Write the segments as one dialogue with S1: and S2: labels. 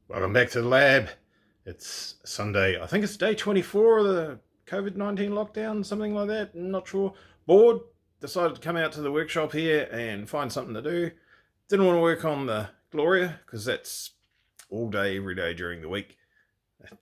S1: Welcome back to the lab. It's Sunday. I think it's day 24 of the COVID-19 lockdown, something like that. I'm not sure. Bored. Decided to come out to the workshop here and find something to do. Didn't want to work on the Gloria because that's all day, every day during the week.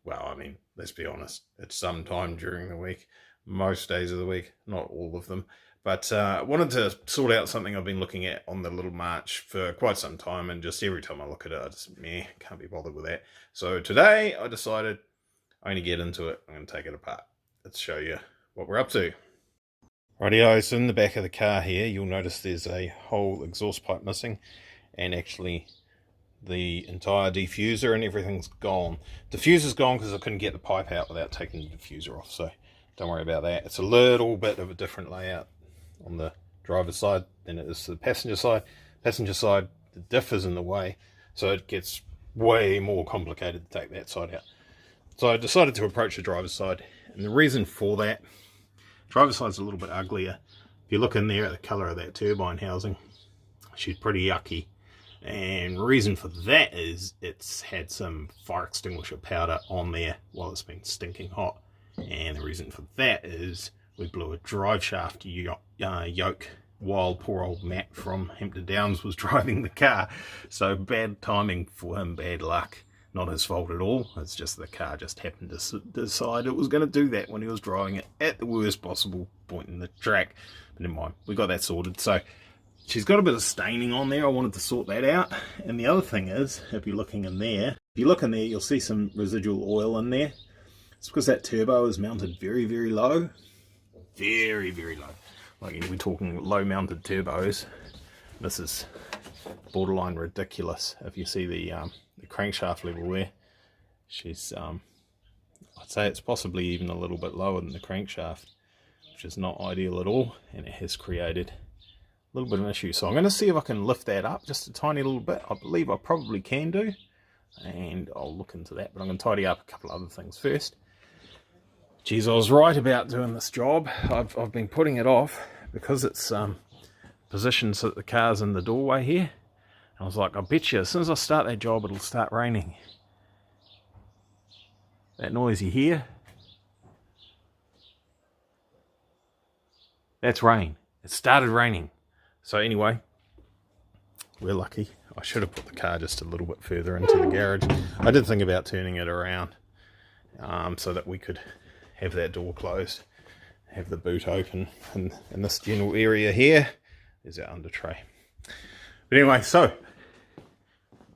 S1: Well, I mean, let's be honest. It's sometime during the week. Most days of the week. Not all of them. But I wanted to sort out something I've been looking at on the little March for quite some time, and just every time I look at it, I just, can't be bothered with that. So today I decided I'm going to get into it. I'm going to take it apart. Let's show you what we're up to. Rightio, so in the back of the car here, you'll notice there's a whole exhaust pipe missing, and actually the entire diffuser and everything's gone. Diffuser's gone because I couldn't get the pipe out without taking the diffuser off, so don't worry about that. It's a little bit of a different layout on the driver's side than it is the passenger side. Passenger side, the diff is in the way, so it gets way more complicated to take that side out. So I decided to approach the driver's side, and the reason for that, driver's side's a little bit uglier. If you look in there at the colour of that turbine housing, she's pretty yucky, and the reason for that is it's had some fire extinguisher powder on there while it's been stinking hot, and the reason for that is we blew a drive shaft yoke while poor old Matt from Hampton Downs was driving the car. So bad timing for him, bad luck. Not his fault at all. It's just the car just happened to decide it was going to do that when he was driving it at the worst possible point in the track. But never mind, we got that sorted. So she's got a bit of staining on there. I wanted to sort that out. And the other thing is, if you're looking in there, you'll see some residual oil in there. It's because that turbo is mounted very, very low. Very, very low. Like, we're talking low mounted turbos. This is borderline ridiculous. If you see the crankshaft level there, she's I'd say it's possibly even a little bit lower than the crankshaft, which is not ideal at all, and it has created a little bit of an issue. So I'm going to see if I can lift that up just a tiny little bit. I believe I probably can do, and I'll look into that, but I'm going to tidy up a couple of other things first. Geez, I was right about doing this job. I've been putting it off because it's positioned so that the car's in the doorway here. I was like, I bet you as soon as I start that job, it'll start raining. That noise you hear? That's rain. It started raining. So anyway, we're lucky. I should have put the car just a little bit further into the garage. I did think about turning it around so that we could have that door closed, have the boot open, and in this general area here is our under tray. But anyway, so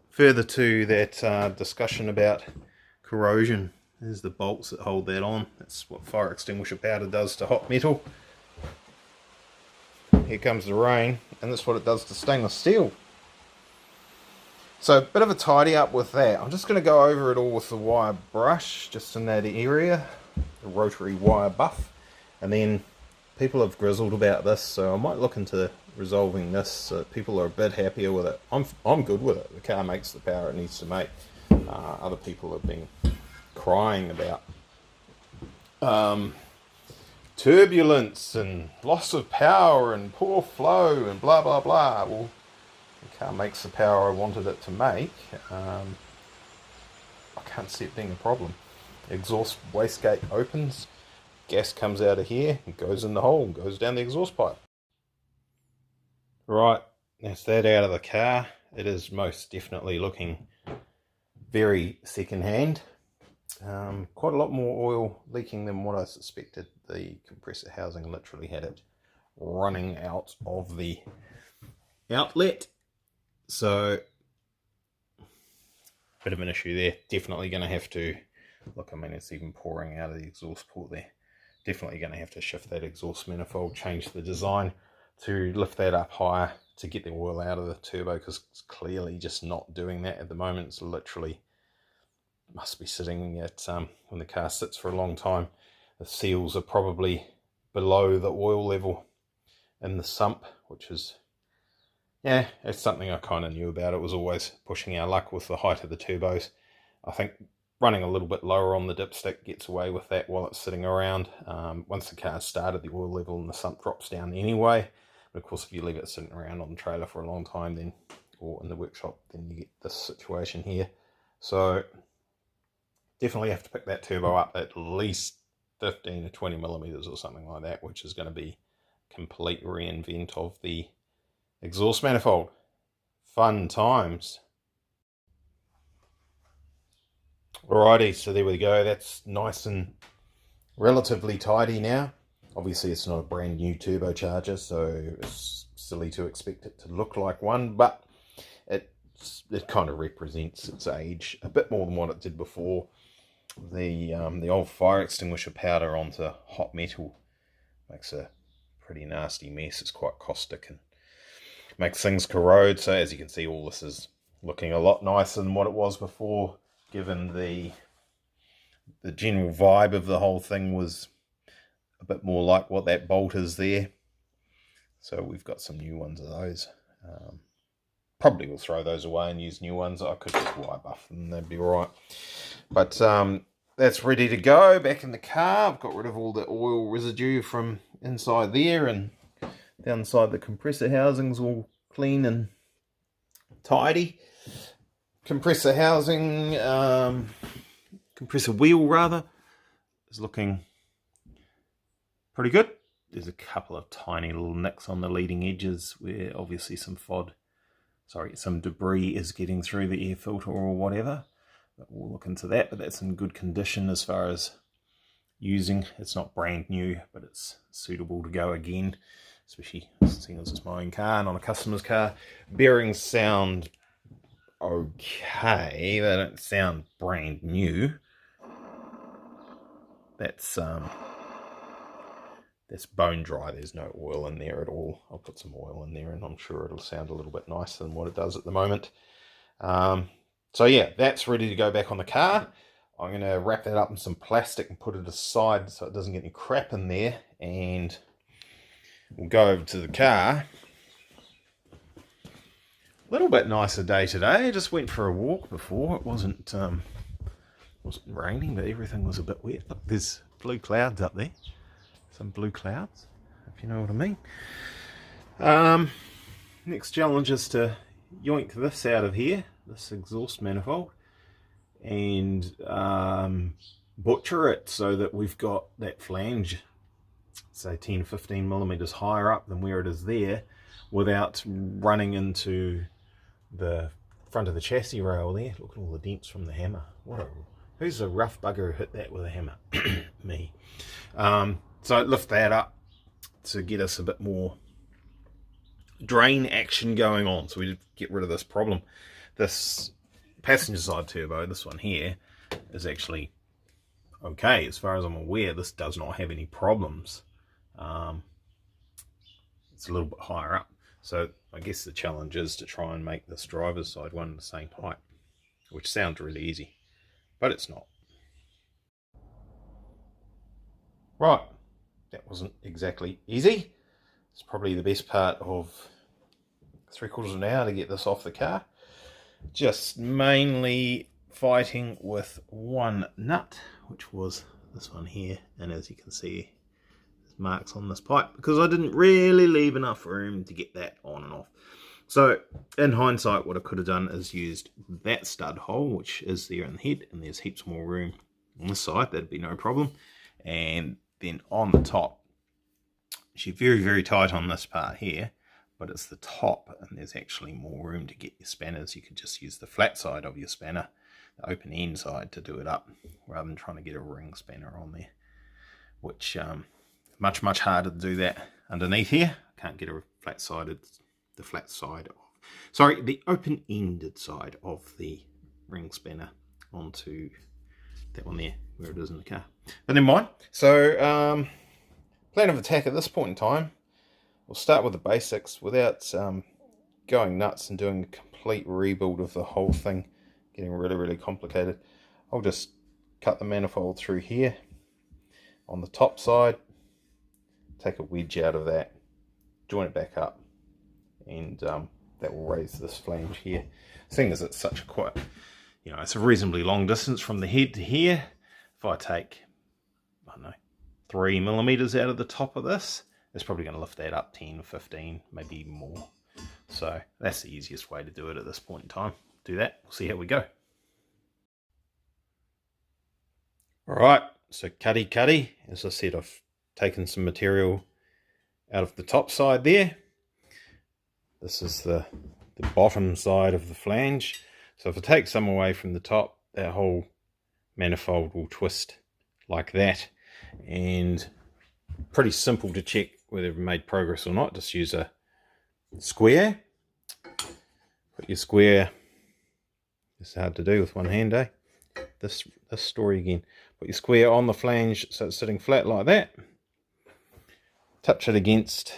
S1: further to that discussion about corrosion, there's the bolts that hold that on. That's what fire extinguisher powder does to hot metal. Here comes the rain, and that's what it does to stainless steel. So a bit of a tidy up with that. I'm just going to go over it all with the wire brush, just in that area, the rotary wire buff. And then people have grizzled about this, so I might look into resolving this so that people are a bit happier with it. I'm good with it. The car makes the power it needs to make. Other people have been crying about turbulence and loss of power and poor flow and blah blah blah. Well, the car makes the power I wanted it to make. I can't see it being a problem. Exhaust wastegate opens, gas comes out of here and goes in the hole and goes down the exhaust pipe. Right, that's that out of the car. It is most definitely looking very second-hand. Quite a lot more oil leaking than what I suspected. The compressor housing literally had it running out of the outlet. So, bit of an issue there. Definitely going to have to, look, I mean, it's even pouring out of the exhaust port there. Definitely going to have to shift that exhaust manifold, change the design to lift that up higher to get the oil out of the turbo, because it's clearly just not doing that at the moment. It's literally, must be sitting at, when the car sits for a long time, the seals are probably below the oil level in the sump, which is, yeah, it's something I kind of knew about. It was always pushing our luck with the height of the turbos. I think running a little bit lower on the dipstick gets away with that while it's sitting around. Once the car's started, the oil level in the sump drops down anyway. But of course, if you leave it sitting around on the trailer for a long time, then, or in the workshop, then you get this situation here. So definitely have to pick that turbo up at least 15 to 20 millimeters or something like that, which is going to be complete reinvent of the exhaust manifold. Fun times. Alrighty, so there we go. That's nice and relatively tidy now. Obviously it's not a brand new turbocharger, so it's silly to expect it to look like one, but it kind of represents its age a bit more than what it did before. The old fire extinguisher powder onto hot metal makes a pretty nasty mess. It's quite caustic and makes things corrode. So as you can see, all this is looking a lot nicer than what it was before, given the general vibe of the whole thing was a bit more like what that bolt is there. So we've got some new ones of those. Probably will throw those away and use new ones. I could just wire buff them, that'd be alright. But that's ready to go back in the car. I've got rid of all the oil residue from inside there, and down inside the compressor housing's all clean and tidy. Compressor housing, compressor wheel rather, is looking pretty good. There's a couple of tiny little nicks on the leading edges where obviously some debris is getting through the air filter or whatever. But we'll look into that, but that's in good condition as far as using. It's not brand new, but it's suitable to go again, especially seeing as it's my own car, not a customer's car. Bearings sound okay. They don't sound brand new. That's bone dry. There's no oil in there at all. I'll put some oil in there and I'm sure it'll sound a little bit nicer than what it does at the moment. So yeah, that's ready to go back on the car. I'm going to wrap that up in some plastic and put it aside so it doesn't get any crap in there, and we'll go over to the car. A little bit nicer day today. I just went for a walk before. It wasn't raining, but everything was a bit wet. Look, there's blue clouds up there. Some blue clouds, if you know what I mean. Next challenge is to yoink this out of here, this exhaust manifold, and butcher it so that we've got that flange, say 10-15 millimeters higher up than where it is there, without running into the front of the chassis rail there. Look at all the dents from the hammer. Who's a rough bugger who hit that with a hammer? Me. So lift that up to get us a bit more drain action going on, so we get rid of this problem. This passenger side turbo, this one here, is actually okay as far as I'm aware. This does not have any problems. It's a little bit higher up, so I guess the challenge is to try and make this driver's side one the same height, which sounds really easy, but it's not. Right, that wasn't exactly easy. It's probably the best part of 3/4 of an hour to get this off the car. Just mainly fighting with one nut, which was this one here, and as you can see, there's marks on this pipe because I didn't really leave enough room to get that on and off. So in hindsight, what I could have done is used that stud hole, which is there in the head, and there's heaps more room on this side. That'd be no problem. And then on the top, she's very, very tight on this part here, but it's the top, and there's actually more room to get your spanners. You could just use the flat side of your spanner, the open end side, to do it up, rather than trying to get a ring spanner on there, which much, much harder to do that underneath here. Can't get a flat-sided, the open-ended side of the ring spanner onto that one there, where it is in the car. But never mind. So plan of attack at this point in time, we'll start with the basics without going nuts and doing a complete rebuild of the whole thing, getting really, really complicated. I'll just cut the manifold through here on the top side, take a wedge out of that, join it back up, and that will raise this flange here. Seeing as it's such a quite, it's a reasonably long distance from the head to here. If I take, 3 millimeters out of the top of this, it's probably going to lift that up 10, 15, maybe even more. So that's the easiest way to do it at this point in time. Do that, we'll see how we go. Alright, so cuddy. As I said, I've taken some material out of the top side there. This is the bottom side of the flange. So if I take some away from the top, that whole manifold will twist like that. And pretty simple to check whether you've made progress or not. Just use a square. Put your square, it's hard to do with one hand, eh? This story again. Put your square on the flange so it's sitting flat like that. Touch it against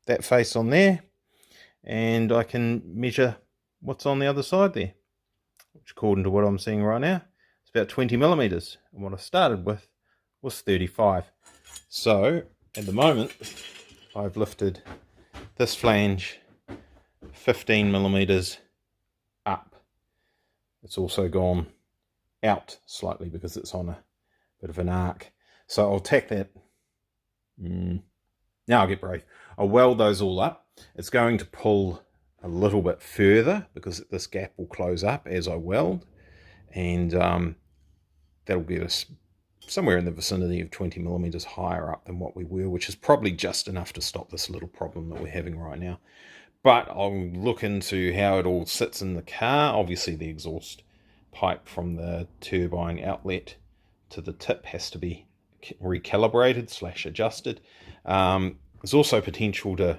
S1: that face on there, and I can measure what's on the other side there, which according to what I'm seeing right now, it's about 20 millimeters. And what I started with was 35. So at the moment, I've lifted this flange 15 millimeters up. It's also gone out slightly because it's on a bit of an arc. So I'll tack that. Now I'll get brave. I'll weld those all up. It's going to pull a little bit further because this gap will close up as I weld, and that'll get us somewhere in the vicinity of 20 millimeters higher up than what we were, which is probably just enough to stop this little problem that we're having right now. But I'll look into how it all sits in the car. Obviously the exhaust pipe from the turbine outlet to the tip has to be recalibrated / adjusted. There's also potential to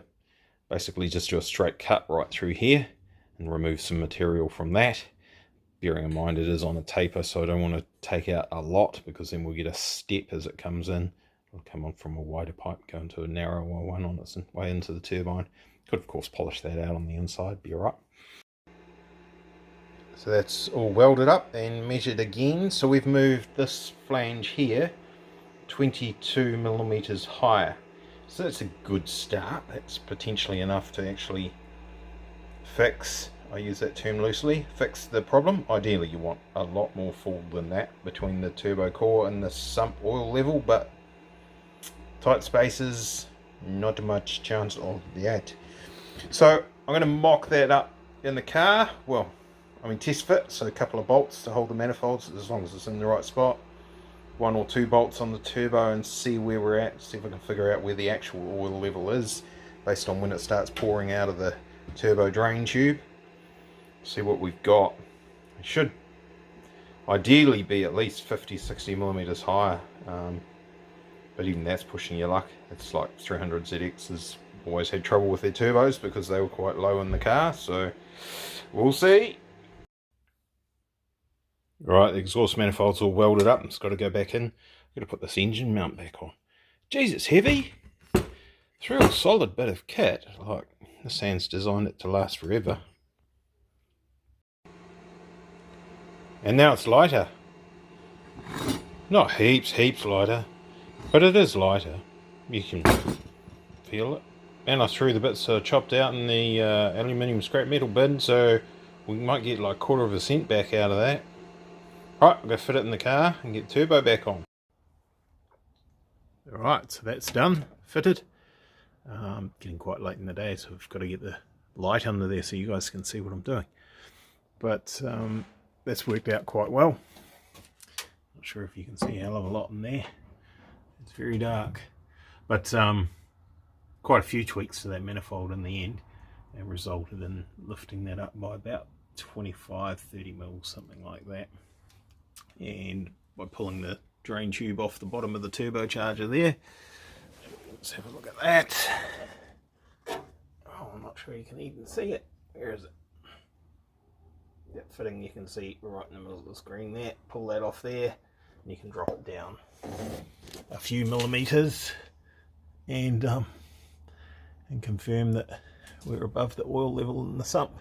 S1: basically just do a straight cut right through here and remove some material from that, bearing in mind it is on a taper, so I don't want to take out a lot because then we'll get a step as it comes in. It'll come on from a wider pipe, go into a narrower one on its way into the turbine. Could of course polish that out on the inside, be alright. So that's all welded up and measured again. So we've moved this flange here 22 millimeters higher. So that's a good start. That's potentially enough to actually fix, I use that term loosely, fix the problem. Ideally you want a lot more fall than that between the turbo core and the sump oil level, but tight spaces, not much chance of that. So I'm going to mock that up in the car. Well, I mean test fit, so a couple of bolts to hold the manifolds as long as it's in the right spot. 1 or 2 bolts on the turbo and see where we're at, see if I can figure out where the actual oil level is based on when it starts pouring out of the turbo drain tube. See what we've got. It should ideally be at least 50-60 millimeters higher, but even that's pushing your luck. It's like 300 ZX has always had trouble with their turbos because they were quite low in the car, so we'll see. Right, the exhaust manifold's all welded up. It's got to go back in. I've got to put this engine mount back on. Geez, it's heavy. It's a real solid bit of kit. Like, this hand's designed it to last forever. And now it's lighter. Not heaps lighter, but it is lighter. You can feel it. And I threw the bits chopped out in the aluminium scrap metal bin, so we might get like 1/4 cent back out of that. Right, I'm going to fit it in the car and get the turbo back on. Alright, so that's done, fitted. Getting quite late in the day, so I've got to get the light under there so you guys can see what I'm doing. But that's worked out quite well. Not sure if you can see a hell of a lot in there. It's very dark. But quite a few tweaks to that manifold in the end, and resulted in lifting that up by about 25-30 mils, something like that. And by pulling the drain tube off the bottom of the turbocharger there, let's have a look at that. Oh, I'm not sure you can even see it. Where is it? That fitting you can see right in the middle of the screen there. Pull that off there and you can drop it down a few millimeters and confirm that we're above the oil level in the sump.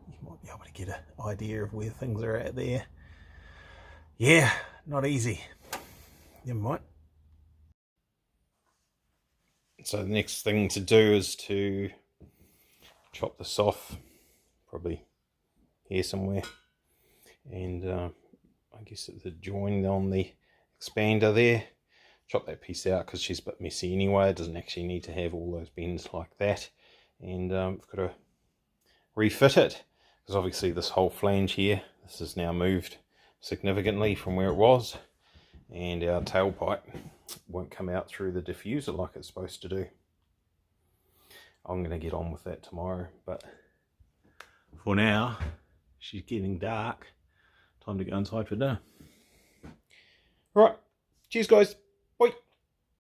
S1: You might be able to get an idea of where things are at there. Yeah, not easy. Never mind. So the next thing to do is to chop this off, probably here somewhere, and I guess it's the join on the expander there. Chop that piece out because she's a bit messy anyway. It doesn't actually need to have all those bends like that, and I've got to refit it because obviously this whole flange here, this is now moved significantly from where it was, and our tailpipe won't come out through the diffuser like it's supposed to do. I'm going to get on with that tomorrow, but for now, she's getting dark. Time to go inside for dinner. Right, cheers guys, bye.